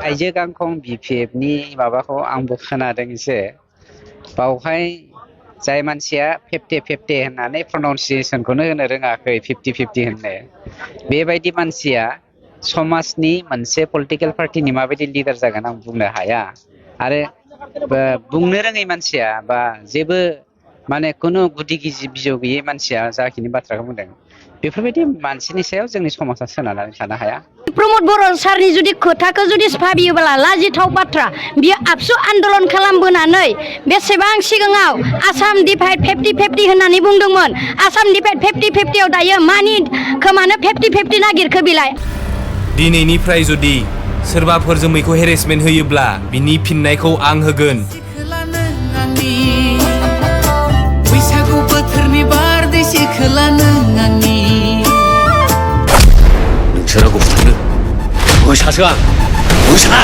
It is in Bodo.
आइजो गांखं बिपिएफनि माबाखौ आंबो खोनादों एसे बावहाय जाय मानसिया 50-50 होननानै प्रनाउन्सिएसनखौनो होनो रोङाखै 50-50 होननो बेबायदि मानसिया समाजनि मोनसे पलिटिकेल पार्टिनि माबायदि लिडार जागोन आं बुंनो हाया आरो बुंनो रोङै मानसिया बा जेबो माने खुनु गुदि गिजि बिजौ गैयै मानसिया जाखिनि बाथ्राखौ बुंदों बेफोरबायदि मानसिनि सायाव जोंनि समाजा सोनारनानै थानो हाया। प्रमद बर' सारनि जुदि खोथाखौ जुदि भाबियोब्ला लाजिथाव बाथ्रा बियो आबसु आन्दलन खालामबोनानै बेसेबां सिगाङाव आसाम डिभाइड 50-50 होननानै बुंदोंमोन आसाम डिभाइड 50-50 आव दायो मानि खोमानो 50-50 नागिरखो बिलाय दिनैनिफ्राय जुदि सोरबाफोर जोमैखौ हेरेसमेन्ट होयोब्ला बिनि फिननायखौ आं होगोन। बैसागु बोथोरनि बारदै सिखोला नों आंनि नोंसोर रावखौ बुथारनो मोसासो आं मोसा